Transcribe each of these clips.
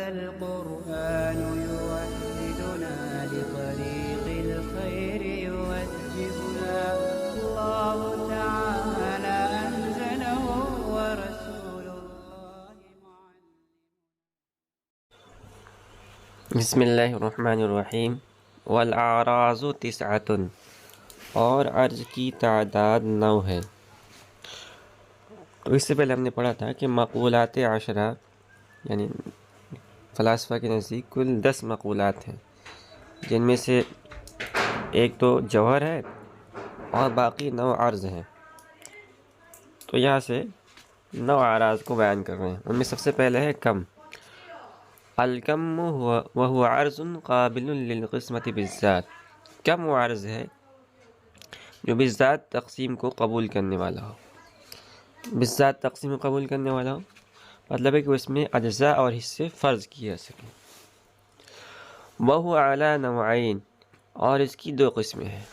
هذا القرآن يوحدنا لطريق الخير يوجهنا الله تعالى أنزله ورسول الله معلم. بسم اللہ الرحمن الرحیم والاعراض تسعۃ، اور عرض کی تعداد 9 ہے۔ تو اس سے پہلے ہم نے پڑھا تھا کہ مقولات عشرہ یعنی فلاسفہ کے نزدیک کل 10 مقولات ہیں، جن میں سے ایک تو جوہر ہے اور باقی 9 عرض ہیں۔ تو یہاں سے 9 اعراض کو بیان کر رہے ہیں۔ ان میں سب سے پہلے ہے کم۔ الکم وہو عرض قابل للقسمت بالذات، کم وہ عرض ہے جو بالذات تقسیم کو قبول کرنے والا ہو۔ بالذات تقسیم کو قبول کرنے والا ہو مطلب ہے کہ اس میں اجزاء اور حصے فرض کیے جا سکیں۔ وہو علی نوعین، اور اس کی 2 قسمیں ہیں۔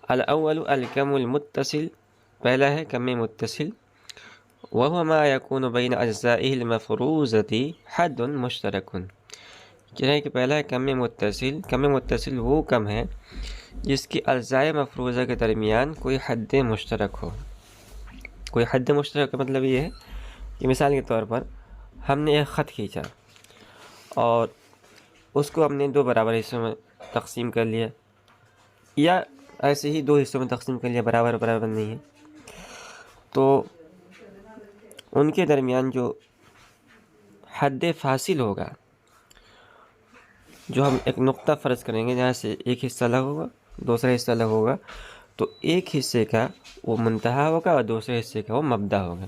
الاول الکم المتصل، پہلا ہے کم متصل، وهو ما يكون بين اجزائه المفروضة حد مشترک، کہہ رہے ہیں کہ پہلا ہے کم متصل۔ کم متصل وہ کم ہے جس کی اجزاء مفروضہ کے درمیان کوئی حد مشترک ہو۔ کوئی حد مشترک کا مطلب یہ ہے کہ مثال کے طور پر ہم نے ایک خط کھینچا اور اس کو ہم نے 2 برابر حصوں میں تقسیم کر لیا، یا ایسے ہی 2 حصوں میں تقسیم کر لیا، برابر برابر نہیں ہے، تو ان کے درمیان جو حد فاصل ہوگا، جو ہم ایک نقطہ فرض کریں گے جہاں سے ایک حصہ الگ ہوگا دوسرا حصہ الگ ہوگا، تو ایک حصے کا وہ منتہا ہوگا اور دوسرے حصے کا وہ مبدا ہوگا۔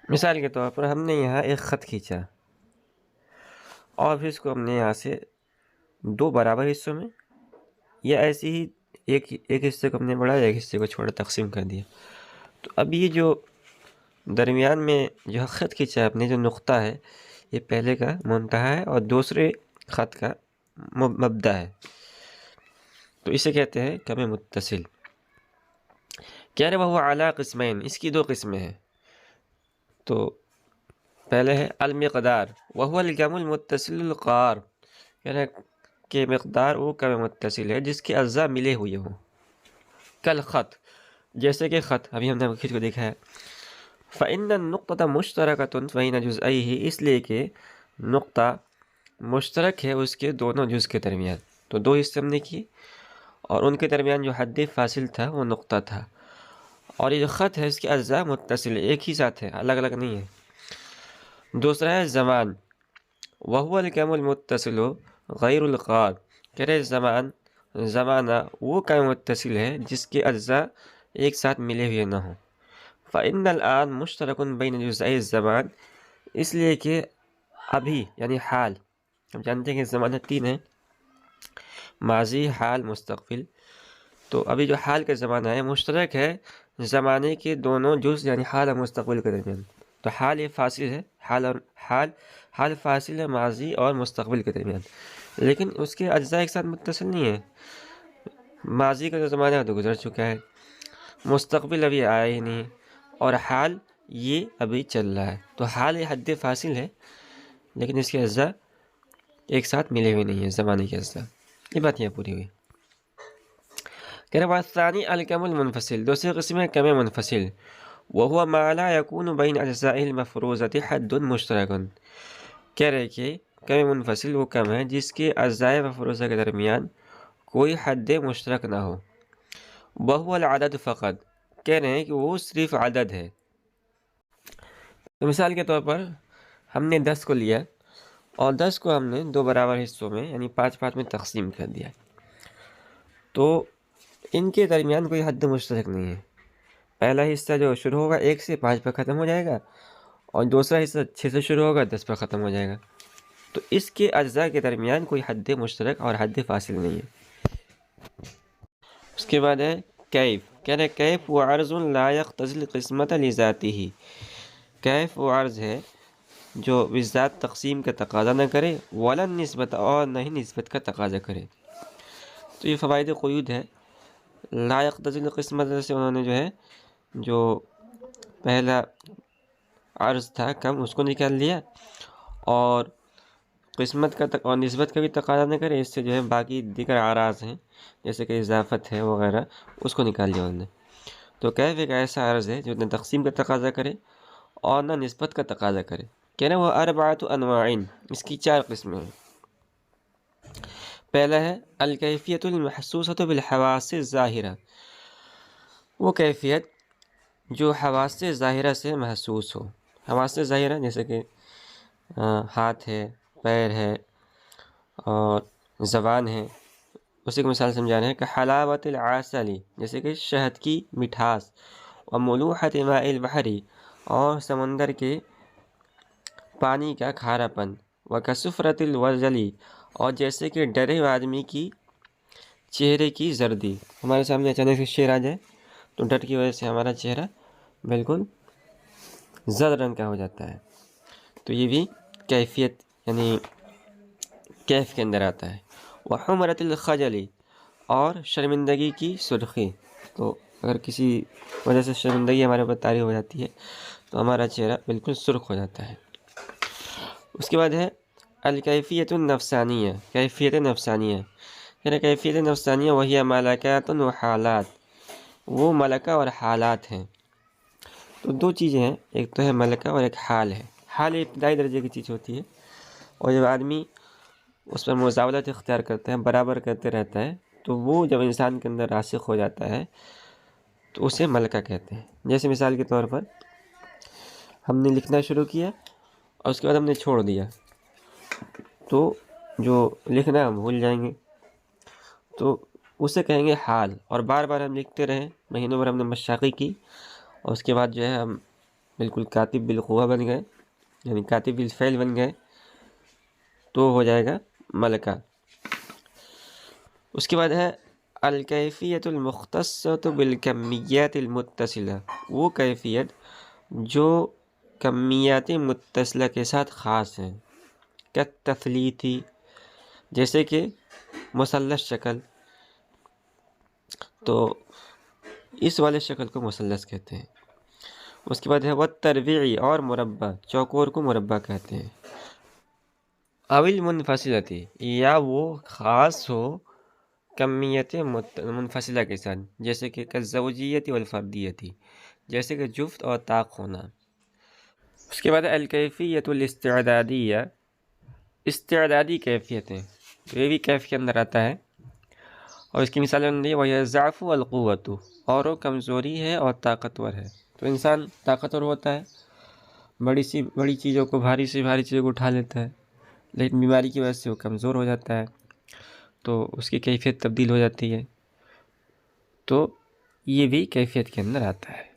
مثال کے طور پر ہم نے یہاں ایک خط کھینچا اور پھر اس کو ہم نے یہاں سے 2 برابر حصوں میں، یا ایسے ہی ایک حصے کو ہم نے بڑھایا ایک حصے کو چھوڑا، تقسیم کر دیا۔ تو اب یہ جو درمیان میں جو خط کھینچا آپ نے، جو نقطہ ہے، یہ پہلے کا منتہا ہے اور دوسرے خط کا مبدا ہے، تو اسے کہتے ہیں کم متصل۔ کہہ رہے وہ اعلیٰ قسمین، اس کی 2 قسمیں ہیں۔ تو پہلے ہے المقدار وهو الکم المتصل القار، کہہ رہے کہ مقدار وہ کم متصل ہے جس کے اجزاء ملے ہوئے ہوں۔ کل خط، جیسے کہ خط، ابھی ہم نے خط کو دیکھا ہے۔ فإن النقطة مشترکة بین جزئیہ، اس لیے کہ نقطہ مشترک ہے اس کے دونوں جز کے درمیان۔ تو 2 حصے ہم نے کیے اور ان کے درمیان جو حد فاصل تھا وہ نقطہ تھا، اور یہ جو خط ہے اس کے اجزاء متصل، ایک ہی ساتھ ہے، الگ الگ نہیں ہے۔ دوسرا ہے زمان وهو الکم المتصل غیر القار، کہہ رہے زمانہ وہ کم متصل ہے جس کے اجزاء ایک ساتھ ملے ہوئے نہ ہوں۔ فإن الآن مشترک بین جزئی الزمان، اس لیے کہ ابھی یعنی حال، ہم جانتے ہیں کہ زمانہ 3 ہے، ماضی، حال، مستقبل۔ تو ابھی جو حال کا زمانہ ہے مشترک ہے زمانے کے دونوں جز یعنی حال اور مستقبل کے درمیان۔ تو حال یہ فاصل ہے، حال فاصل ہے ماضی اور مستقبل کے درمیان، لیکن اس کے اجزاء ایک ساتھ متصل نہیں ہے۔ ماضی کا جو زمانہ ہے تو گزر چکا ہے، مستقبل ابھی آیا ہی نہیں، اور حال یہ ابھی چل رہا ہے۔ تو حال یہ حد فاصل ہے لیکن اس کے اجزاء ایک ساتھ ملے ہوئے نہیں ہیں، زمانے کے اجزاء۔ یہ بات یہاں پوری ہوئی۔ کہہ رہے والثانی الکم المنفصل، دوسری قسم ہے کم منفصل، وهو ما لا يكون بين اجزاء المفروضة حد مشترک، کہہ رہے کہ کم منفصل وہ کم ہے جس کے اجزاء مفروضہ کے درمیان کوئی حد مشترک نہ ہو۔ وهو العدد فقط، کہہ رہے ہیں کہ وہ صرف عدد ہے۔ تو مثال کے طور پر ہم نے 10 کو لیا اور 10 کو ہم نے 2 برابر حصوں میں یعنی 5 میں تقسیم کر دیا، تو ان کے درمیان کوئی حد مشترک نہیں ہے۔ پہلا حصہ جو شروع ہوگا 1 سے 5 پر ختم ہو جائے گا، اور دوسرا حصہ 6 سے شروع ہوگا 10 پر ختم ہو جائے گا۔ تو اس کے اجزاء کے درمیان کوئی حد مشترک اور حد فاصل نہیں ہے۔ اس کے بعد ہے کیف، کہہ رہے کیف و عرض لا یقتضی القسمت لذاتہ، کیف و عرض ہے جو بالذات تقسیم کا تقاضا نہ کرے، ولا نسبت، اور نہ ہی نسبت کا تقاضا کرے۔ تو یہ فوائد قیود ہے۔ لا یقتضی القسمت سے انہوں نے جو ہے جو پہلا عرض تھا کم اس کو نکال لیا، اور قسمت کا اور نسبت کا بھی تقاضا نہ کرے، اس سے جو ہے باقی دیگر اعراض ہیں جیسے کہ اضافت ہے وغیرہ اس کو نکال لیا انہوں نے۔ تو کیف ایک ایسا عرض ہے جو نہ تقسیم کا تقاضا کرے اور نہ نسبت کا تقاضا کرے۔ کہنا وہ اربعۃ انواع، اس کی 4 قسمیں ہیں۔ پہلا ہے الکیفیت المحسوسۃ بالحواس الظاہرہ، وہ کیفیت جو حواس ظاہرہ سے محسوس ہو۔ حواس ظاہرہ جیسے کہ ہاتھ ہے، پیر ہے اور زبان ہے، اسی کو مثال سمجھا رہے ہیں کہ حلاوت العسل، جیسے کہ شہد کی مٹھاس، اور ملوحۃ ماء البحر، اور سمندر کے پانی کا کھارا پن، وکسفرۃ الوجل، اور جیسے کہ ڈرے ہوئے آدمی کی چہرے کی زردی۔ ہمارے سامنے اچانک سے شیر آ جائے تو ڈر کی وجہ سے ہمارا چہرہ بالکل زرد رنگ کا ہو جاتا ہے، تو یہ بھی کیفیت یعنی کیف کے اندر آتا ہے۔ وحمرۃ الخجل، اور شرمندگی کی سرخی، تو اگر کسی وجہ سے شرمندگی ہمارے اوپر طاری ہو جاتی ہے تو ہمارا چہرہ بالکل سرخ ہو جاتا ہے۔ اس کے بعد ہے الکیفیت النفسانیہ، کیفیت نفسانیہ، یعنی کیفیت نفسانیہ وہی ملکات و حالات، وہ ملکہ اور حالات ہیں۔ تو 2 چیزیں ہیں، ایک تو ہے ملکہ اور ایک حال ہے۔ حال ابتدائی درجے کی چیز ہوتی ہے، اور جب آدمی اس پر مزاولت اختیار کرتا ہے، برابر کرتے رہتا ہے، تو وہ جب انسان کے اندر راسخ ہو جاتا ہے تو اسے ملکہ کہتے ہیں۔ جیسے مثال کے طور پر ہم نے لکھنا شروع کیا اور اس کے بعد ہم نے چھوڑ دیا، تو جو لکھنا ہم بھول جائیں گے، تو اسے کہیں گے حال۔ اور بار بار ہم لکھتے رہیں، مہینوں بھر ہم نے مشاقی کی، اور اس کے بعد جو ہے ہم بالکل کاتب بالقوہ بن گئے، یعنی کاتب بالفعل بن گئے، تو ہو جائے گا ملکہ۔ اس کے بعد ہے الکیفیت المختصۃ بالکمیات المتصلہ، وہ کیفیت جو کمیات متصلہ کے ساتھ خاص ہیں، کالتثلیث، جیسے کہ مثلث شکل، تو اس والے شکل کو مثلث کہتے ہیں۔ اس کے بعد ہے والتربیع، اور مربع، چوکور کو مربع کہتے ہیں۔ اول منفصلتی، یا وہ خاص ہو کمیت منفصلہ کے ساتھ، جیسے کہ کالزوجیت والفردیت، جیسے کہ جفت اور طاق ہونا۔ اس کے بعد الکیفیت الاستعدادیہ، استعدادی کیفیتیں، تو یہ بھی کیف کے اندر آتا ہے، اور اس کی مثال بندی وہ الضعف والقوت، اور وہ کمزوری ہے اور طاقتور ہے۔ تو انسان طاقتور ہوتا ہے، بڑی سی بڑی چیزوں کو، بھاری سی بھاری چیزوں کو اٹھا لیتا ہے، لیکن بیماری کی وجہ سے وہ کمزور ہو جاتا ہے، تو اس کی کیفیت تبدیل ہو جاتی ہے، تو یہ بھی کیفیت کے اندر آتا ہے۔